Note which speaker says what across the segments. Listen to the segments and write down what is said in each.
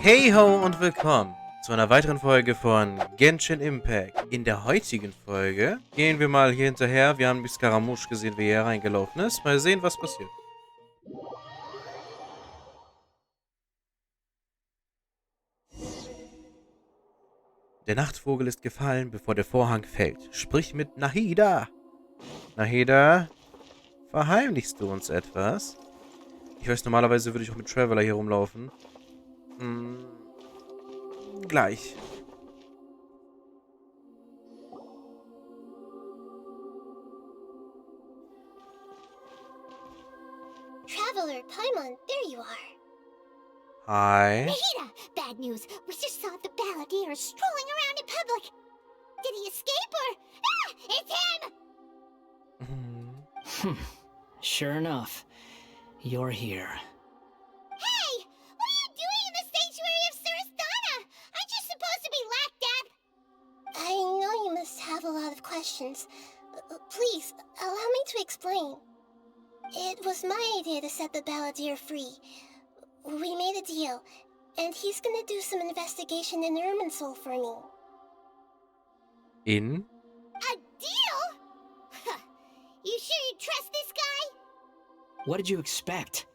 Speaker 1: Heyhoo und willkommen zu einer weiteren Folge von Genshin Impact. In der heutigen Folge gehen wir mal hier hinterher. Wir haben die Scaramouche gesehen, wie er hier reingelaufen ist. Mal sehen, was passiert. Der Nachtvogel ist gefallen, bevor der Vorhang fällt. Sprich mit Nahida. Nahida, verheimlichst du uns etwas? Ich weiß, normalerweise würde ich auch mit Traveler hier rumlaufen. Gleich.
Speaker 2: Traveler, Paimon, there you are.
Speaker 1: Hi.
Speaker 2: Nahida, bad news. We just saw the balladeer strolling around in public. Did he escape or... Ah! It's him!
Speaker 3: Sure enough, you're here.
Speaker 2: Hey! What are you doing in the sanctuary of Surasthana? Aren't you supposed to be locked up? I know you must have a lot of questions. Please, allow me to explain. It was my idea to set the balladeer free. We made a deal, and he's gonna do some investigation in Irminsul for me.
Speaker 1: In?
Speaker 2: A deal? You sure you trust this guy?
Speaker 3: What did you expect?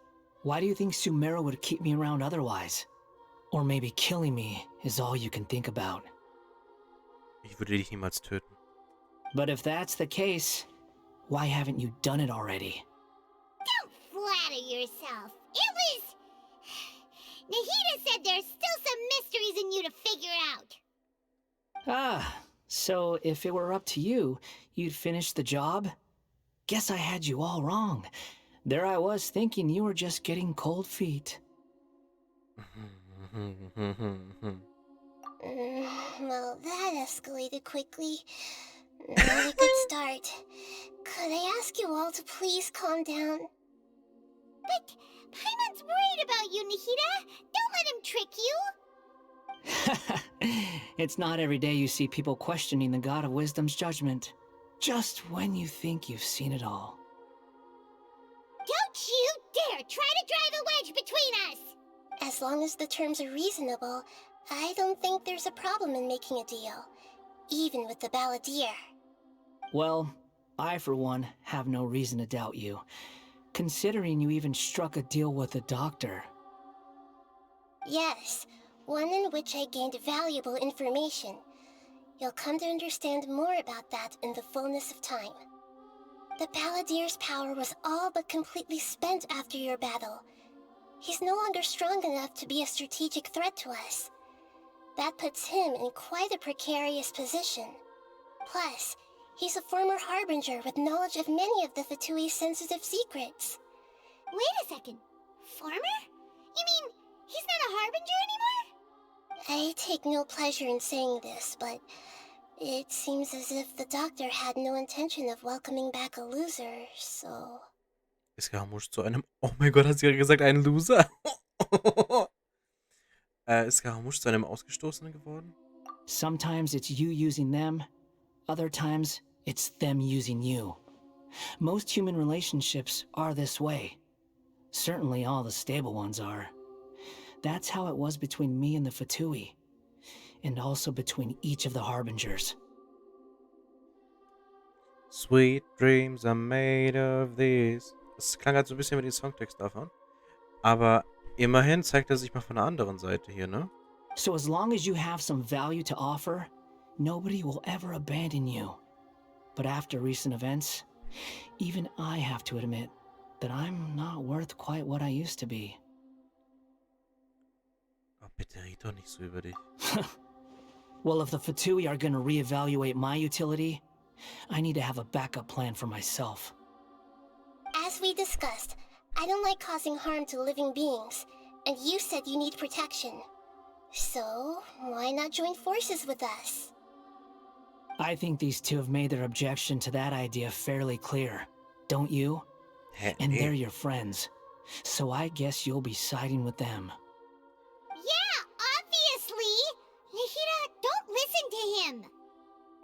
Speaker 3: Why do you think Sumeru would keep me around otherwise? Or maybe killing me is all you can think about.
Speaker 1: Ich würde dich niemals töten.
Speaker 3: But if that's the case, why haven't you done it already?
Speaker 2: Don't flatter yourself. It was... Nahida said there's still some mysteries in you to figure out.
Speaker 3: Ah, so if it were up to you, you'd finish the job? Guess I had you all wrong. There I was thinking you were just getting cold feet.
Speaker 2: Well, that escalated quickly. Not a good start. Could I ask you all to please calm down? But Paimon's worried about you, Nahida. Don't let him trick you.
Speaker 3: It's not every day you see people questioning the God of Wisdom's judgment. Just when you think you've seen it all.
Speaker 2: Don't you dare try to drive a wedge between us! As long as the terms are reasonable, I don't think there's a problem in making a deal. Even with the balladeer.
Speaker 3: Well, I for one have no reason to doubt you. Considering you even struck a deal with the doctor.
Speaker 2: Yes, one in which I gained valuable information. You'll come to understand more about that in the fullness of time. The balladeer's power was all but completely spent after your battle. He's no longer strong enough to be a strategic threat to us. That puts him in quite a precarious position. Plus, he's a former harbinger with knowledge of many of the Fatui's sensitive secrets. Wait a second. Former? You mean he's not a harbinger anymore? I take no pleasure in saying this, but it seems as if the doctor had no intention of welcoming back a loser, so...
Speaker 1: Ist Scaramouche zu einem... Oh mein Gott, hat sie gerade gesagt, ein Loser? Ist Scaramouche zu einem Ausgestoßenen geworden?
Speaker 3: Sometimes it's you using them, other times it's them using you. Most human relationships are this way. Certainly all the stable ones are. That's how it was between me and the Fatui. And also between each of the harbingers.
Speaker 1: Sweet dreams are made of these. Das klang halt so ein bisschen wie den Songtext davon. Aber immerhin zeigt er sich mal von der anderen Seite hier, ne?
Speaker 3: So as long as you have some value to offer, nobody will ever abandon you. But after recent events, even I have to admit that I'm not worth quite what I used to be.
Speaker 1: Oh, bitte red doch nicht so über dich.
Speaker 3: Well, if the Fatui are gonna reevaluate my utility, I need to have a backup plan for myself.
Speaker 2: As we discussed, I don't like causing harm to living beings, and you said you need protection. So, why not join forces with us?
Speaker 3: I think these two have made their objection to that idea fairly clear, don't you? And they're your friends, so I guess you'll be siding with them.
Speaker 2: Yeah, obviously! Nahida, don't listen to him!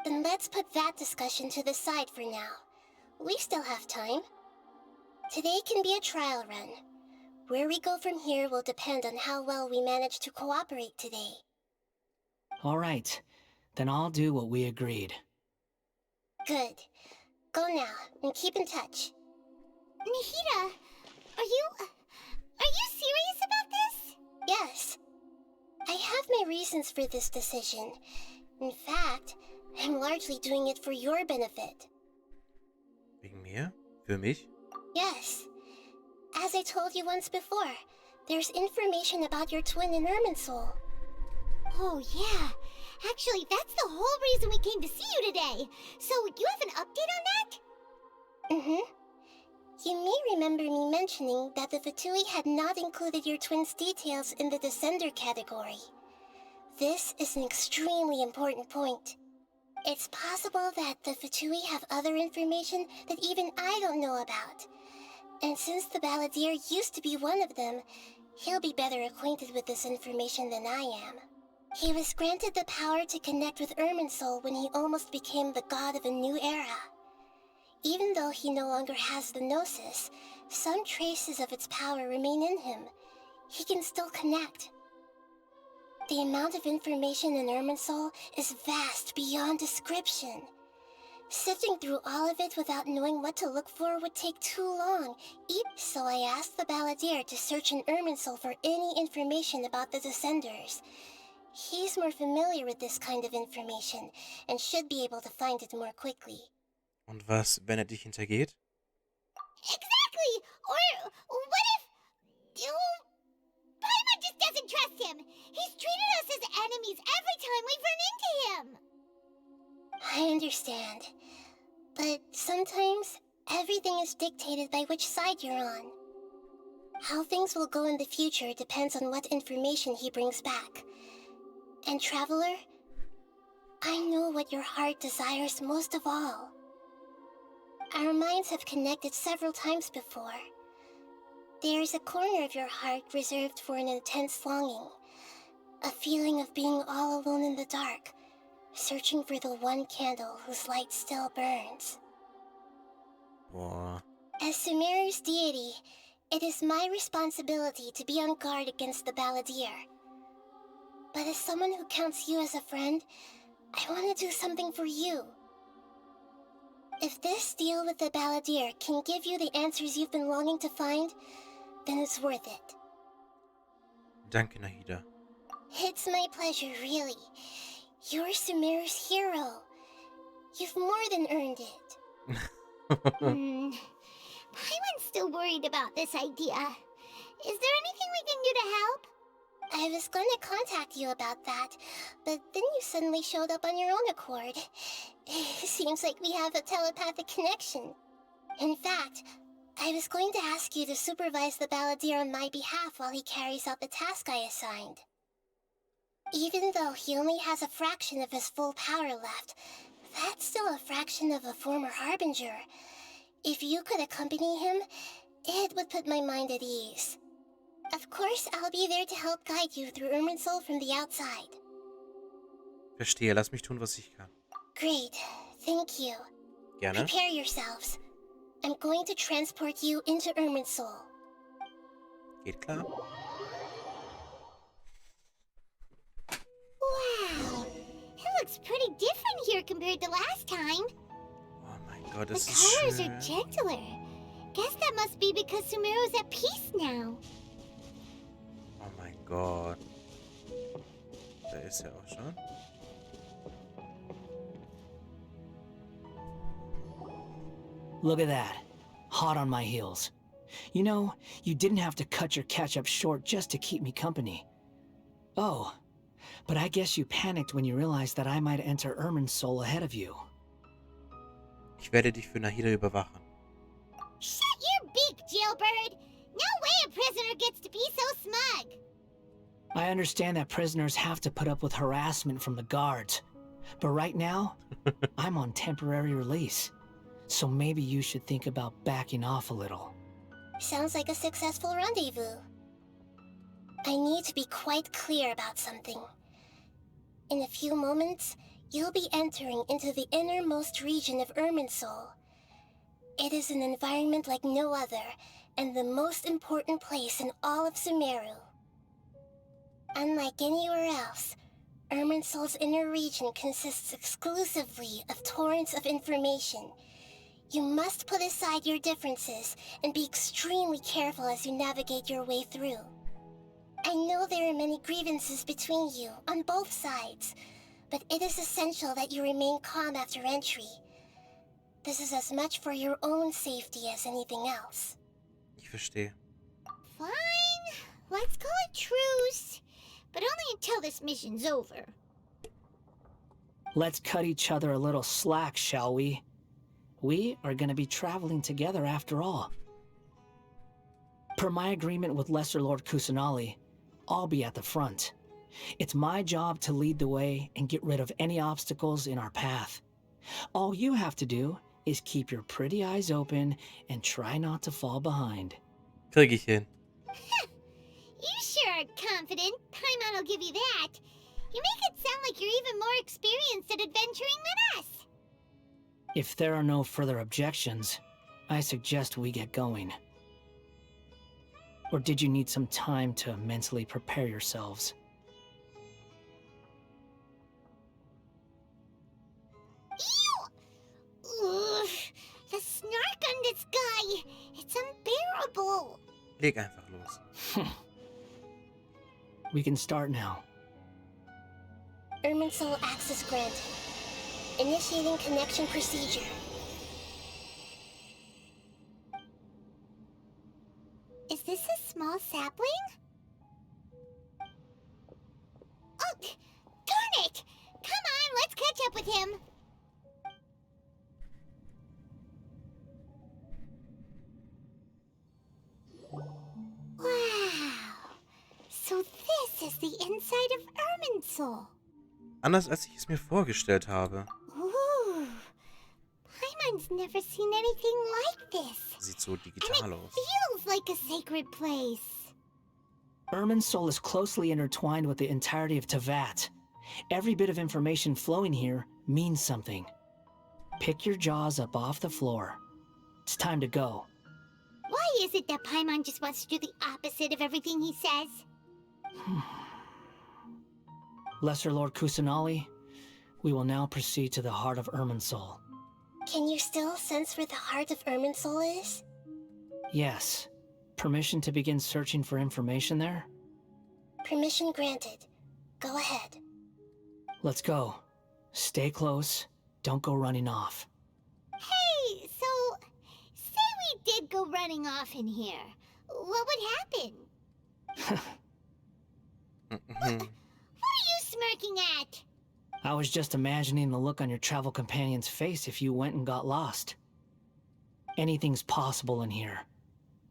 Speaker 2: Then let's put that discussion to the side for now. We still have time. Today can be a trial run. Where we go from here will depend on how well we manage to cooperate today.
Speaker 3: All right, then I'll do what we agreed.
Speaker 2: Good. Go now, and keep in touch.
Speaker 4: Nahida, are you serious about this?
Speaker 2: Yes. I have my reasons for this decision. In fact, I'm largely doing it for your benefit.
Speaker 1: Wegen mir? Für mich?
Speaker 2: Yes. As I told you once before, there's information about your twin in Irminsul.
Speaker 4: Oh yeah. Actually, that's the whole reason we came to see you today. So, you have an update on that?
Speaker 2: Mm-hmm. You may remember me mentioning that the Fatui had not included your twin's details in the Descender category. This is an extremely important point. It's possible that the Fatui have other information that even I don't know about. And since the Balladeer used to be one of them, he'll be better acquainted with this information than I am. He was granted the power to connect with Irminsul when he almost became the god of a new era. Even though he no longer has the Gnosis, some traces of its power remain in him. He can still connect. The amount of information in Irminsul is vast beyond description. Sifting through all of it without knowing what to look for would take too long. So I asked the Balladeer to search in Irminsul for any information about the Descenders. He's more familiar with this kind of information and should be able to find it more quickly.
Speaker 1: Und was, wenn dich hintergeht?
Speaker 4: Exactly! Or what if... Paimon just doesn't trust him! He's treated us as enemies every time we've run into him!
Speaker 2: I understand. But sometimes, everything is dictated by which side you're on. How things will go in the future depends on what information he brings back. And Traveler, I know what your heart desires most of all. Our minds have connected several times before. There's a corner of your heart reserved for an intense longing. A feeling of being all alone in the dark, searching for the one candle whose light still burns.
Speaker 1: Boah.
Speaker 2: As Sumeru's deity, it is my responsibility to be on guard against the Balladeer. But as someone who counts you as a friend, I want to do something for you. If this deal with the Balladeer can give you the answers you've been longing to find, then it's worth it.
Speaker 1: Danke, Nahida.
Speaker 2: It's my pleasure, really. You're Sumeru's hero. You've more than earned it.
Speaker 4: Paimon's still worried about this idea. Is there anything we can do to help?
Speaker 2: I was going to contact you about that, but then you suddenly showed up on your own accord. Seems like we have a telepathic connection. In fact, I was going to ask you to supervise the Balladeer on my behalf while he carries out the task I assigned. Even though he only has a fraction of his full power left, that's still a fraction of a former Harbinger. If you could accompany him, it would put my mind at ease. Of course, I'll be there to help guide you through Irminsul from the outside.
Speaker 1: Verstehe, lass mich tun, was ich kann.
Speaker 2: Great, thank you.
Speaker 1: Gerne.
Speaker 2: Prepare yourselves. I'm going to transport you into Irminsul.
Speaker 1: Geht klar.
Speaker 4: Wow, it looks pretty different here compared to last time.
Speaker 1: Oh mein Gott,
Speaker 4: The
Speaker 1: das ist
Speaker 4: colors
Speaker 1: schön.
Speaker 4: are gentler. Guess that must be because Sumeru's at peace now.
Speaker 1: Oh mein Gott. Da ist er auch schon.
Speaker 3: Look at that. Hot on my heels. You know, you didn't have to cut your catch-up short just to keep me company. Oh, but I guess you panicked when you realized that I might enter Irminsul ahead of you.
Speaker 1: Ich werde dich für Nahida überwachen.
Speaker 4: Shut your beak, jailbird! No way a prisoner gets to be so smug!
Speaker 3: I understand that prisoners have to put up with harassment from the guards. But right now, I'm on temporary release. So maybe you should think about backing off a little.
Speaker 2: Sounds like a successful rendezvous. I need to be quite clear about something. In a few moments, you'll be entering into the innermost region of Irminsul. It is an environment like no other, and the most important place in all of Sumeru. Unlike anywhere else, Irminsul's inner region consists exclusively of torrents of information. You must put aside your differences and be extremely careful as you navigate your way through. I know there are many grievances between you, on both sides, but it is essential that you remain calm after entry. This is as much for your own safety as anything else.
Speaker 1: Ich verstehe.
Speaker 4: Fine. Let's call it truce. But only until this mission's over.
Speaker 3: Let's cut each other a little slack, shall we? We are going to be traveling together after all. Per my agreement with Lesser Lord Kusanali, I'll be at the front. It's my job to lead the way and get rid of any obstacles in our path. All you have to do is keep your pretty eyes open and try not to fall behind.
Speaker 1: Krieg ich hin.
Speaker 4: You sure are confident. Paimon will give you that. You make it sound like you're even more experienced at adventuring than us.
Speaker 3: If there are no further objections, I suggest we get going. Or did you need some time to mentally prepare yourselves?
Speaker 4: Ew! Ugh, the snark on this guy. It's unbearable.
Speaker 1: Leg einfach los.
Speaker 3: We can start now.
Speaker 2: Irminsul access granted. Initiating connection procedure.
Speaker 4: Is this a small sapling? Oh, darn it! Come on, let's catch up with him. Wow. So this is the inside of Irminsul.
Speaker 1: Anders als ich es mir vorgestellt habe.
Speaker 4: Ooh. Paimon's never seen anything like this.
Speaker 1: Sieht so
Speaker 4: And
Speaker 1: digital
Speaker 4: it
Speaker 1: aus.
Speaker 4: feels like a sacred place.
Speaker 3: Irminsul is closely intertwined with the entirety of Teyvat. Every bit of information flowing here means something. Pick your jaws up off the floor. It's time to go.
Speaker 4: Why is it that Paimon just wants to do the opposite of everything he says?
Speaker 3: Lesser Lord Kusanali, we will now proceed to the heart of Irminsul.
Speaker 2: Can you still sense where the heart of Irminsul is?
Speaker 3: Yes. Permission to begin searching for information there?
Speaker 2: Permission granted. Go ahead.
Speaker 3: Let's go. Stay close. Don't go running off.
Speaker 4: Hey, so, say we did go running off in here. What would happen? What are you smirking at?
Speaker 3: I was just imagining the look on your travel companion's face if you went and got lost. Anything's possible in here.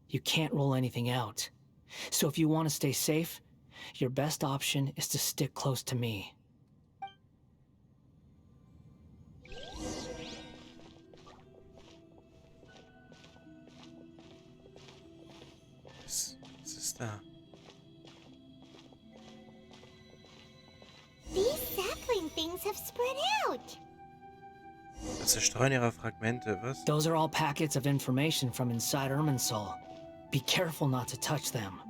Speaker 3: You can't rule anything out. So if you want to stay safe, your best option is to stick close to me.
Speaker 1: Was ist da?
Speaker 4: These sapling things have spread out.
Speaker 1: Das Zerstreuen ihrer Fragmente, was?
Speaker 3: Those are all packets of information from inside Irminsul. Be careful not to touch them.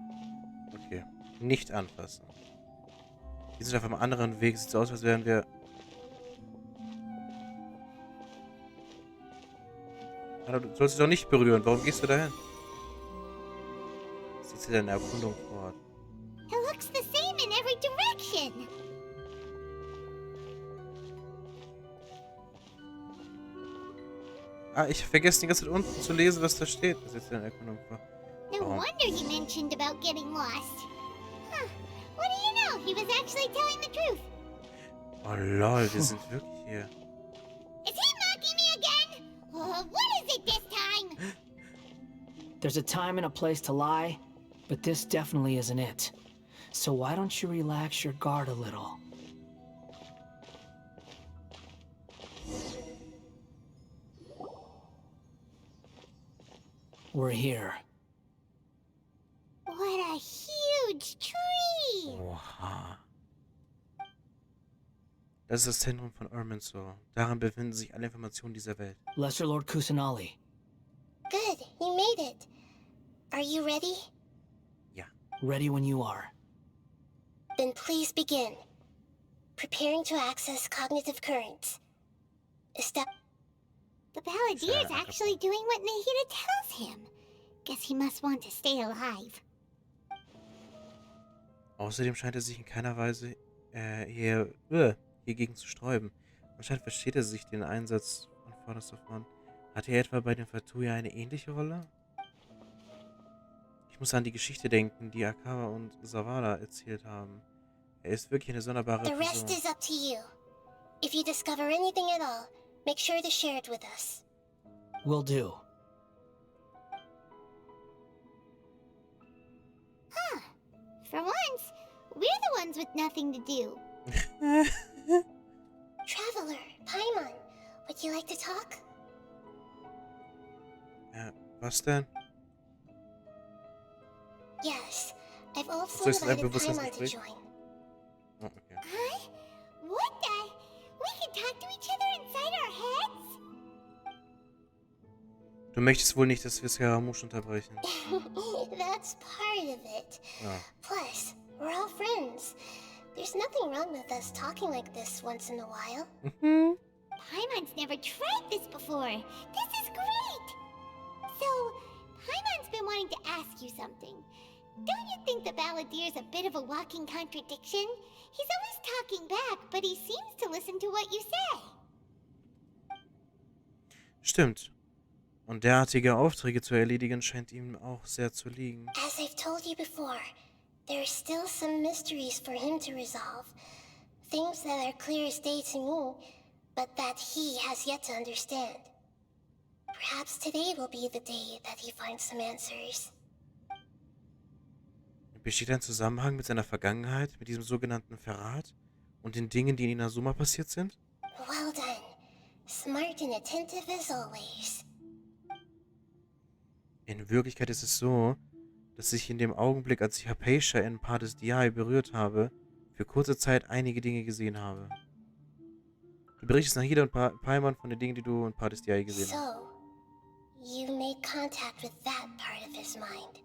Speaker 1: Okay. Nicht anfassen. Wir sind auf einem anderen Weg. Sieht so aus, als wären wir... Hallo, du sollst sie doch nicht berühren. Warum gehst du dahin? Sieht sie deine Erkundung fort?
Speaker 4: It looks the same in every direction.
Speaker 1: Ah, ich vergesse die ganze Zeit unten zu lesen, was da steht. Das ist jetzt deine Erkundung fort.
Speaker 4: No wonder he mentioned about getting lost. Huh. What do you know? He was actually telling the truth.
Speaker 1: Oh lol, wir sind wirklich hier.
Speaker 4: Is he mocking me again? What is it this time?
Speaker 3: There's a time and a place to lie, but this definitely isn't it. So why don't you relax your guard a little? We're here.
Speaker 4: What a huge tree!
Speaker 1: Oha. Das ist das Zentrum von Irminsul. Darin befinden sich alle Informationen dieser Welt.
Speaker 3: Lesser Lord Kusanali.
Speaker 2: Good, you made it. Are you ready?
Speaker 1: Ja.
Speaker 3: Ready when you are.
Speaker 2: Then please begin. Preparing to access cognitive currents.
Speaker 4: The Baladier's actually doing what Nahida tells him. Guess he must want to stay alive.
Speaker 1: Außerdem scheint er sich in keiner Weise hiergegen zu sträuben. Anscheinend versteht er sich den Einsatz von vorderster Front. Hat er etwa bei den Fatuya eine ähnliche Rolle? Ich muss an die Geschichte denken, die Akawa und Zawada erzählt haben. Er ist wirklich eine sonderbare
Speaker 2: The rest
Speaker 1: Person.
Speaker 2: is up to you. If you discover anything at all, make sure to share it with us.
Speaker 3: Will do.
Speaker 4: Huh. For once, we're the ones with nothing to do.
Speaker 2: Traveler, Paimon, would you like to talk?
Speaker 1: Was denn?
Speaker 2: Yes, I've also
Speaker 1: So ist es ein
Speaker 2: invited Paimon to
Speaker 1: Bewusstseinsgespräch?
Speaker 2: join.
Speaker 1: Oh, okay.
Speaker 4: Huh? What the? We can talk to each other inside our heads?
Speaker 1: Du möchtest wohl nicht, dass wir Scaramouche unterbrechen.
Speaker 2: That's part of it.
Speaker 1: Ja.
Speaker 2: Plus, we're all friends. There's nothing wrong with us talking like this once in a while.
Speaker 4: Paimon's never tried this before. This is great! So, Paimon's been wanting to ask you something. Don't you think the Baladier's a bit of a walking contradiction? He's always talking back, but he seems to listen to what you say.
Speaker 1: Stimmt. Und derartige Aufträge zu erledigen scheint ihm auch sehr zu liegen.
Speaker 2: As I've told you before, there are still some mysteries for him to resolve. Things that are clear as day to me, but that he has yet to understand. Perhaps today will be the day that he finds some answers.
Speaker 1: Besteht ein Zusammenhang mit seiner Vergangenheit, mit diesem sogenannten Verrat und den Dingen, die in Inazuma passiert sind?
Speaker 2: Well done. Smart and attentive as always.
Speaker 1: In Wirklichkeit ist es so, dass ich in dem Augenblick, als ich Hypatia in Pardes Diae berührt habe, für kurze Zeit einige Dinge gesehen habe. Du berichtest Nahida und Paimon von den Dingen, die du in Pardes Diae gesehen hast.
Speaker 2: So, you made contact with that part of his mind.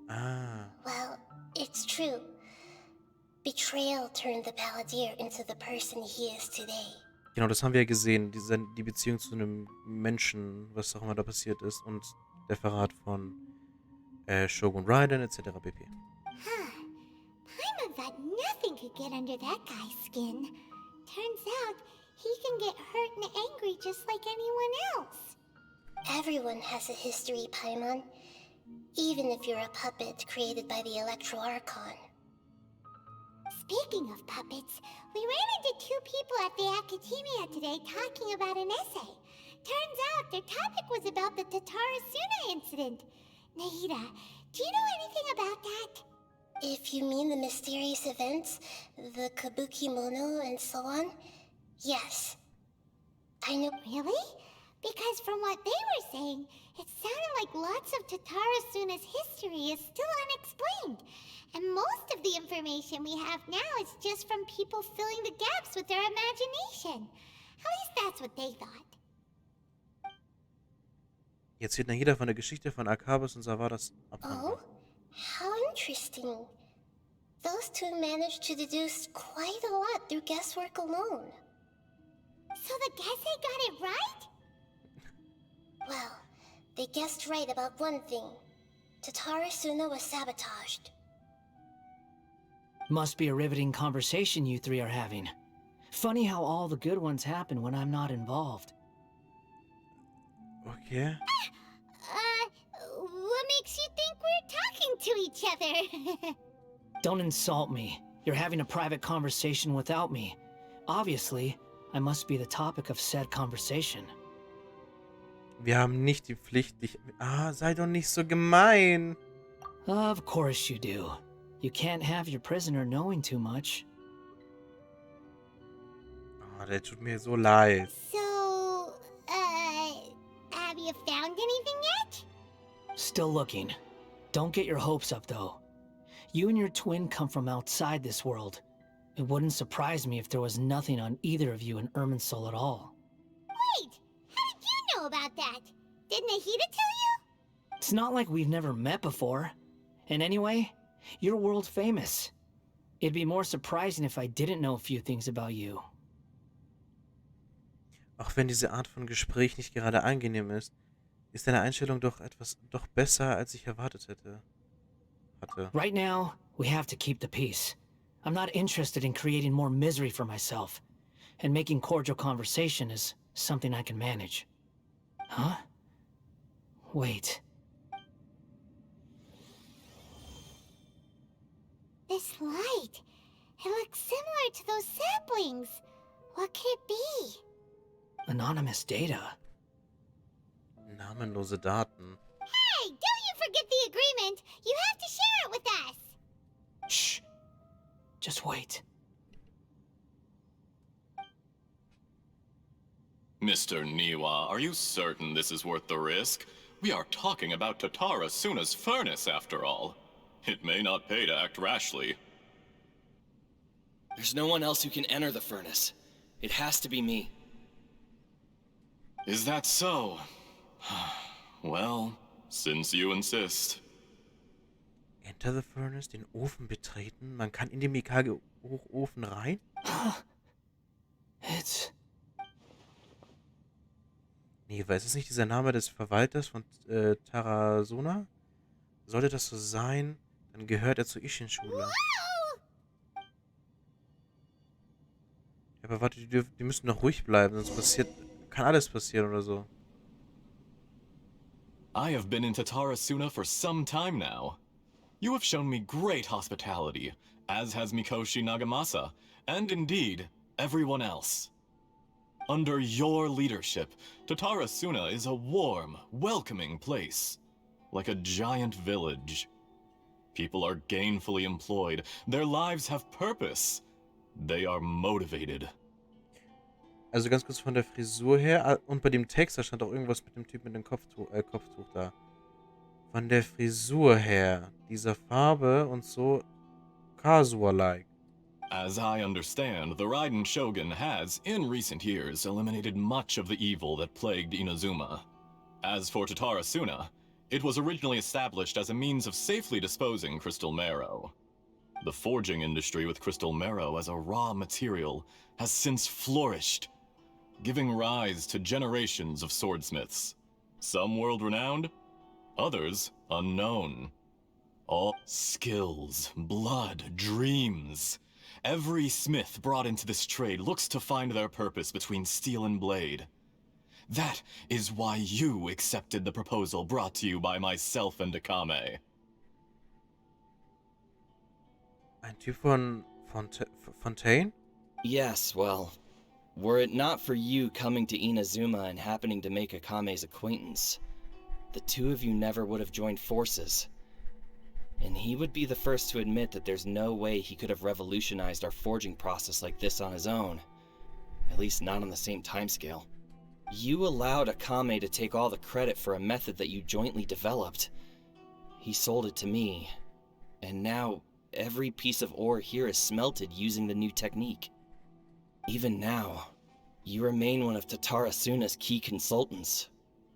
Speaker 1: Ah,
Speaker 2: Well, it's true. Betrayal turned the Baladier into the person he is today.
Speaker 1: genau, das haben wir ja gesehen, die Beziehung zu einem Menschen, was auch immer da passiert ist, und der Verrat von Shogun Raiden etc. pp.
Speaker 4: Huh. Paimon thought nothing could get under that guy's skin. Turns out, he can get hurt and angry just like anyone else.
Speaker 2: Everyone has a history, Paimon. Even if you're a puppet created by the Elektro Archon.
Speaker 4: Speaking of puppets, we ran into two people at the Academia today talking about an essay. Turns out their topic was about the Tatarasuna incident. Nahida, do you know anything about that?
Speaker 2: If you mean the mysterious events, the kabuki mono and so on, yes. I know.
Speaker 4: Really? Because from what they were saying, it sounded like lots of Tatarasuna's history is still unexplained. And most of the information we have now is just from people filling the gaps with their imagination. At least that's what they thought.
Speaker 1: Jetzt wird Nahida von der Geschichte von Akabas und Zawadas
Speaker 2: Oh?
Speaker 1: abhandeln.
Speaker 2: How interesting. Those two managed to deduce quite a lot through guesswork alone.
Speaker 4: So the Gese got it right?
Speaker 2: Well, they guessed right about one thing. Tatarasuna was sabotaged.
Speaker 3: Must be a riveting conversation you three are having. Funny how all the good ones happen when I'm not involved.
Speaker 1: Okay.
Speaker 4: What makes you think we're talking to each other?
Speaker 3: Don't insult me. You're having a private conversation without me. Obviously, I must be the topic of said conversation.
Speaker 1: Wir haben nicht die Pflicht, dich... Ah, sei doch nicht so gemein.
Speaker 3: Of course you do. You can't have your prisoner knowing too much.
Speaker 1: Ah, der tut mir so leid.
Speaker 4: So, have you found anything yet?
Speaker 3: Still looking. Don't get your hopes up, though. You and your twin come from outside this world. It wouldn't surprise me if there was nothing on either of you in Irminsul at all.
Speaker 4: Wait, how did you know about that? Did Nahida tell you?
Speaker 3: It's not like we've never met before. And anyway, you're world famous. It'd be more surprising if I didn't know a few things about you.
Speaker 1: Auch wenn diese Art von Gespräch nicht gerade angenehm ist, ist deine Einstellung doch besser, als ich erwartet hatte.
Speaker 3: Right now, we have to keep the peace. I'm not interested in creating more misery for myself. And making cordial conversation is something I can manage. Huh? Wait.
Speaker 4: This light. It looks similar to those saplings. What could it be?
Speaker 3: Anonymous data.
Speaker 1: Namenlose Daten.
Speaker 4: Hey, don't you forget the agreement. You have to share it with us.
Speaker 3: Shh. Just wait.
Speaker 5: Mr. Niwa, are you certain this is worth the risk? We are talking about Tatara Suna's furnace, after all. It may not pay to act rashly.
Speaker 6: There's no one else who can enter the furnace. It has to be me.
Speaker 5: Is that so? Well, since you insist.
Speaker 1: Enter the Furnace, den Ofen betreten? Man kann in den Mikage-Hochofen rein?
Speaker 3: It's...
Speaker 1: Nee, weil ist es nicht dieser Name des Verwalters von Tarasuna? Sollte das so sein, dann gehört er zur Ishin-Schule.
Speaker 4: Whoa!
Speaker 1: Ja, aber warte, die müssen doch ruhig bleiben, sonst kann alles passieren oder so.
Speaker 5: I have been in Tatarasuna for some time now. You have shown me great hospitality, as has Mikoshi Nagamasa, and indeed, everyone else. Under your leadership, Tatarasuna is a warm, welcoming place, like a giant village. People are gainfully employed, their lives have purpose, they are motivated.
Speaker 1: Also ganz kurz von der Frisur her, und bei dem Text, da stand auch irgendwas mit dem Typ mit dem Kopftuch da. Von der Frisur her, dieser Farbe und so casual-like.
Speaker 5: As I understand, the Raiden Shogun has, in recent years, eliminated much of the evil that plagued Inazuma. As for Tatarasuna, it was originally established as a means of safely disposing crystal marrow. The forging industry with crystal marrow as a raw material has since flourished, giving rise to generations of swordsmiths. Some world-renowned, others unknown. All skills, blood, dreams. Every smith brought into this trade looks to find their purpose between steel and blade. That is why you accepted the proposal brought to you by myself and Akame.
Speaker 1: Ein Typ von Fontaine?
Speaker 6: Yes, well, were it not for you coming to Inazuma and happening to make Akame's acquaintance, the two of you never would have joined forces. And he would be the first to admit that there's no way he could have revolutionized our forging process like this on his own. At least not on the same timescale. You allowed Akame to take all the credit for a method that you jointly developed. He sold it to me, and now every piece of ore here is smelted using the new technique. Even now, you remain one of Tatarasuna's key consultants,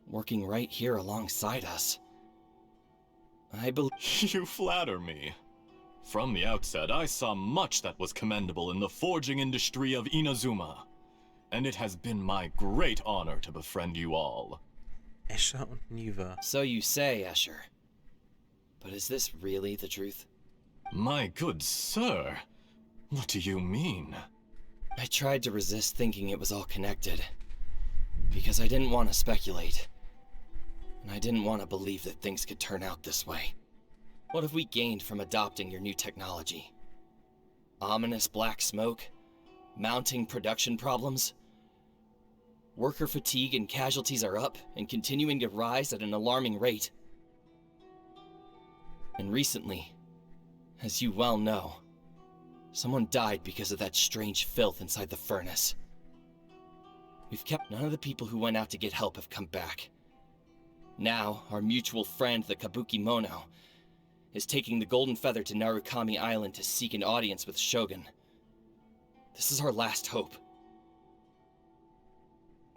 Speaker 6: working right here alongside us. I believe...
Speaker 5: You flatter me. From the outset, I saw much that was commendable in the forging industry of Inazuma. And it has been my great honor to befriend you all.
Speaker 1: Escher und Niva.
Speaker 6: So you say, Escher. But is this really the truth?
Speaker 5: My good sir, what do you mean?
Speaker 6: I tried to resist thinking it was all connected. Because I didn't want to speculate. And I didn't want to believe that things could turn out this way. What have we gained from adopting your new technology? Ominous black smoke? Mounting production problems? Worker fatigue and casualties are up and continuing to rise at an alarming rate. And recently, as you well know, someone died because of that strange filth inside the furnace. We've kept none of the people who went out to get help have come back. Now, our mutual friend, the Kabuki Mono, is taking the Golden Feather to Narukami Island to seek an audience with Shogun. This is our last hope.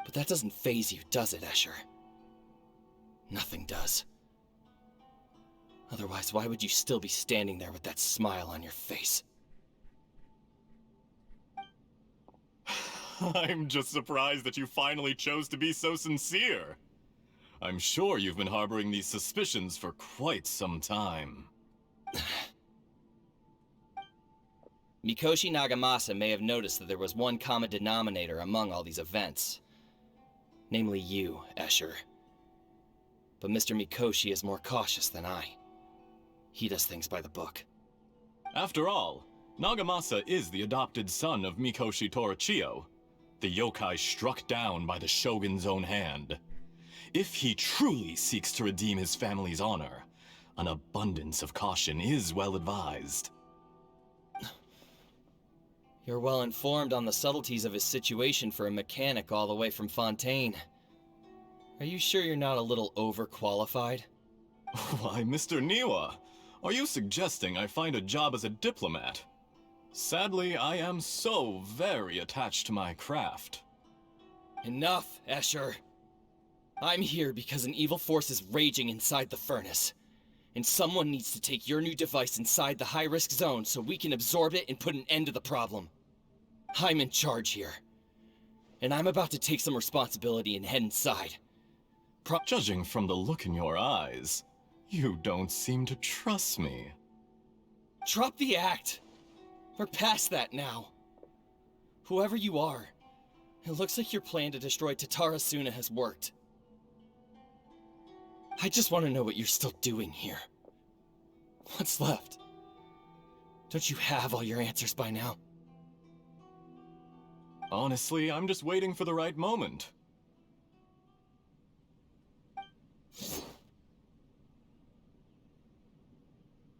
Speaker 6: But that doesn't faze you, does it, Escher? Nothing does. Otherwise, why would you still be standing there with that smile on your face?
Speaker 5: I'm just surprised that you finally chose to be so sincere. I'm sure you've been harboring these suspicions for quite some time.
Speaker 6: Mikoshi Nagamasa may have noticed that there was one common denominator among all these events. Namely you, Escher. But Mr. Mikoshi is more cautious than I. He does things by the book.
Speaker 5: After all, Nagamasa is the adopted son of Mikoshi Torichio, the yokai struck down by the Shogun's own hand. If he truly seeks to redeem his family's honor, an abundance of caution is well advised.
Speaker 6: You're well informed on the subtleties of his situation for a mechanic all the way from Fontaine. Are you sure you're not a little overqualified?
Speaker 5: Why, Mr. Niwa, are you suggesting I find a job as a diplomat? Sadly, I am so very attached to my craft.
Speaker 6: Enough, Escher. I'm here because an evil force is raging inside the furnace. And someone needs to take your new device inside the high-risk zone so we can absorb it and put an end to the problem. I'm in charge here. And I'm about to take some responsibility and head inside.
Speaker 5: Judging from the look in your eyes, you don't seem to trust me.
Speaker 6: Drop the act! We're past that now. Whoever you are, it looks like your plan to destroy Tatarasuna has worked. I just want to know what you're still doing here. What's left? Don't you have all your answers by now?
Speaker 5: Honestly, I'm just waiting for the right moment.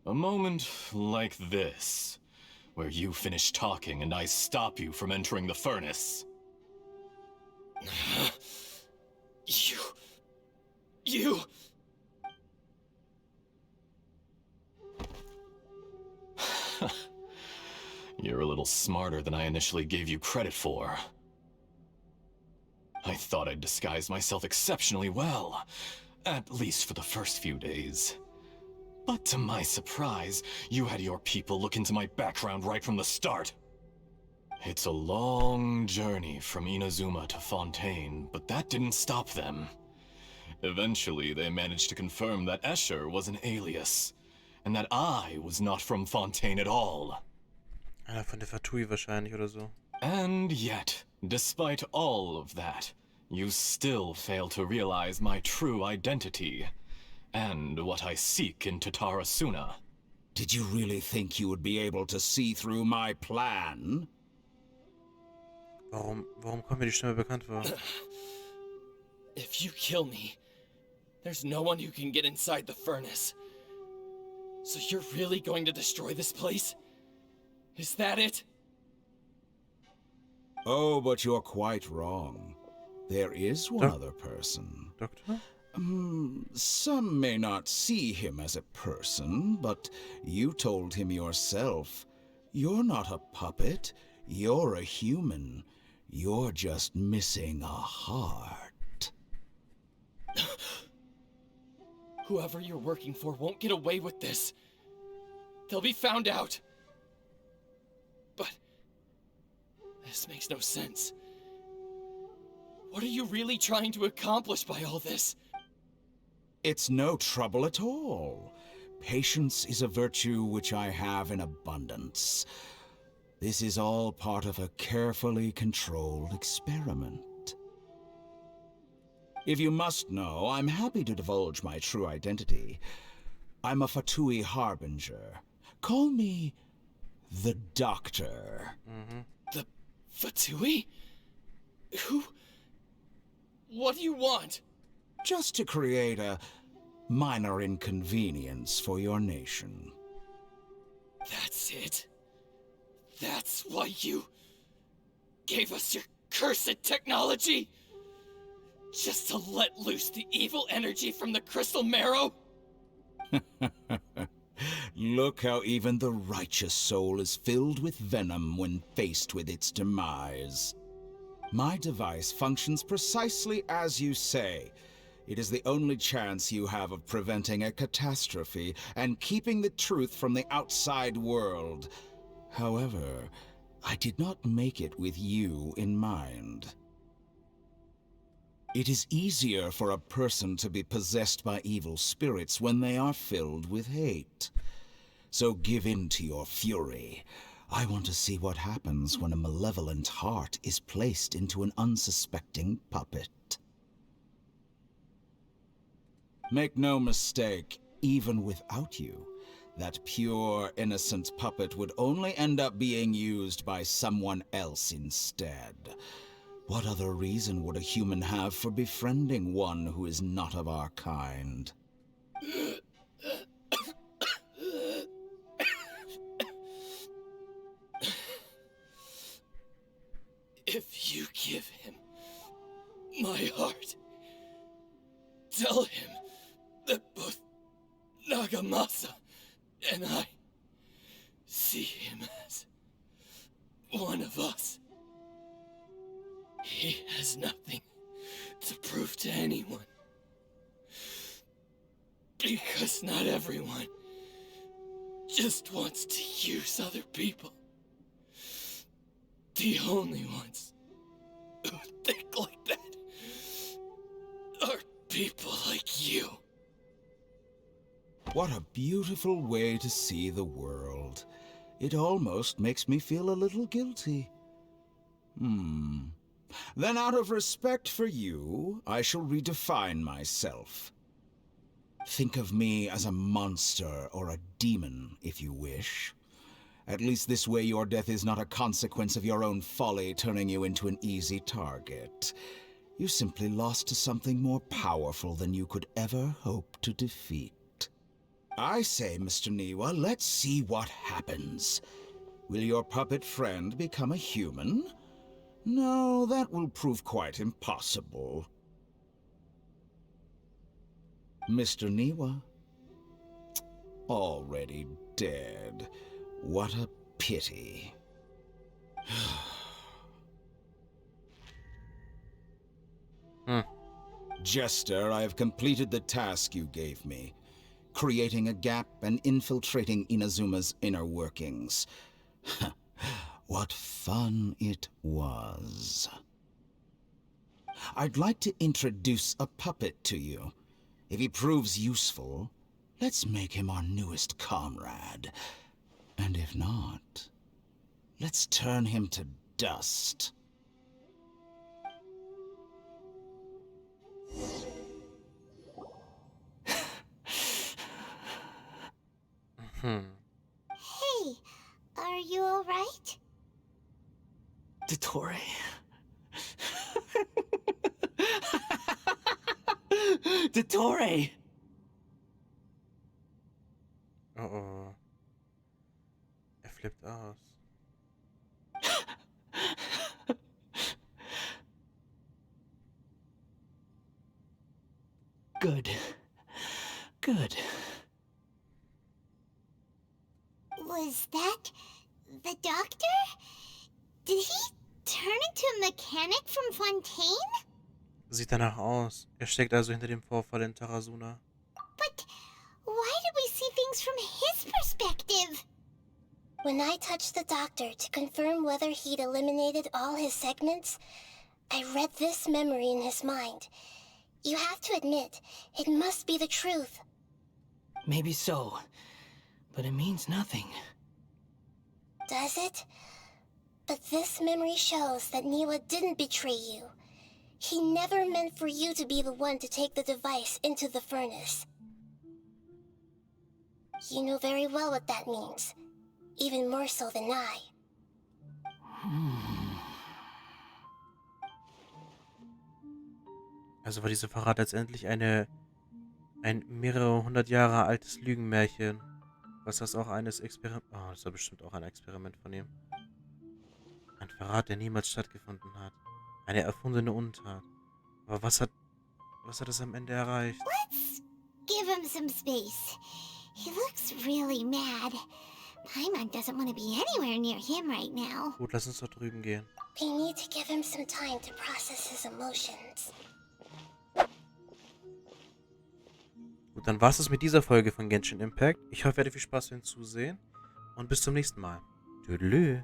Speaker 5: A moment like this, where you finish talking and I stop you from entering the furnace.
Speaker 6: You...
Speaker 5: You're a little smarter than I initially gave you credit for. I thought I'd disguised myself exceptionally well, at least for the first few days. But to my surprise, you had your people look into my background right from the start. It's a long journey from Inazuma to Fontaine, but that didn't stop them. Eventually, they managed to confirm that Escher was an alias, and that I was not from Fontaine at all.
Speaker 1: Einer von der Fatui wahrscheinlich oder so.
Speaker 5: And yet, despite all of that, you still fail to realize my true identity, and what I seek in Tatarasuna.
Speaker 7: Did you really think you would be able to see through my plan?
Speaker 1: Warum kommt mir die Stimme bekannt vor?
Speaker 6: If you kill me, there's no one who can get inside the furnace. So you're really going to destroy this place? Is that it?
Speaker 7: Oh, but you're quite wrong. There is one other person.
Speaker 1: Doctor?
Speaker 7: Some may not see him as a person, but you told him yourself. You're not a puppet. You're a human. You're just missing a heart.
Speaker 6: Whoever you're working for won't get away with this. They'll be found out. But this makes no sense. What are you really trying to accomplish by all this?
Speaker 7: It's no trouble at all. Patience is a virtue which I have in abundance. This is all part of a carefully controlled experiment. If you must know, I'm happy to divulge my true identity. I'm a Fatui harbinger. Call me the Doctor.
Speaker 6: The Fatui? Who? What do you want?
Speaker 7: Just to create a minor inconvenience for your nation.
Speaker 6: That's it? That's why you gave us your cursed technology? Just to let loose the evil energy from the crystal marrow?
Speaker 7: Look how even the righteous soul is filled with venom when faced with its demise. My device functions precisely as you say. It is the only chance you have of preventing a catastrophe and keeping the truth from the outside world. However, I did not make it with you in mind. It is easier for a person to be possessed by evil spirits when they are filled with hate. So give in to your fury. I want to see what happens when a malevolent heart is placed into an unsuspecting puppet. Make no mistake, even without you, that pure, innocent puppet would only end up being used by someone else instead. What other reason would a human have for befriending one who is not of our kind?
Speaker 6: If you give him my heart, tell him that both Nagamasa and I see him as one of us. He has nothing to prove to anyone. Because not everyone just wants to use other people. The only ones who think like that are people like you.
Speaker 7: What a beautiful way to see the world. It almost makes me feel a little guilty. Then out of respect for you, I shall redefine myself. Think of me as a monster or a demon, if you wish. At least this way your death is not a consequence of your own folly turning you into an easy target. You simply lost to something more powerful than you could ever hope to defeat. I say, Mr. Niwa, let's see what happens. Will your puppet friend become a human? No, that will prove quite impossible. Mr. Niwa? Already dead. What a pity. Jester, I have completed the task you gave me. Creating a gap and infiltrating Inazuma's inner workings. What fun it was. I'd like to introduce a puppet to you. If he proves useful, let's make him our newest comrade. And if not, let's turn him to dust.
Speaker 4: Hey, are you alright?
Speaker 3: Dottore. Dottore!
Speaker 1: Oh. Er flippt aus.
Speaker 3: Good. Good.
Speaker 4: Was that the doctor? Did he turn into a mechanic from Fontaine?
Speaker 1: Sieht danach aus. Er steckt also hinter dem Vorfall in Tarasuna.
Speaker 4: But why did we see things from his perspective?
Speaker 2: When I touched the doctor to confirm whether he'd eliminated all his segments, I read this memory in his mind. You have to admit, it must be the truth.
Speaker 3: Maybe so, but it means nothing.
Speaker 2: Does it? But this memory shows that Niwa didn't betray you. He never meant for you to be the one to take the device into the furnace. You know very well what that means. Even more so than I.
Speaker 1: Also war dieser Verrat letztendlich ein mehrere hundert Jahre altes Lügenmärchen. Was das auch eines Experiment... Oh, das war bestimmt auch ein Experiment von ihm. Ein Verrat, der niemals stattgefunden hat. Eine erfundene Untat. Aber was hat es am Ende erreicht?
Speaker 4: Let's give him some space. He looks really mad. Paimon doesn't want to be anywhere near him right now.
Speaker 1: Gut, lass uns dort drüben gehen.
Speaker 2: We need to give him some time to process his emotions.
Speaker 1: Gut, dann war es mit dieser Folge von Genshin Impact. Ich hoffe, ihr hattet viel Spaß beim Zusehen. Und bis zum nächsten Mal. Tschüdelü.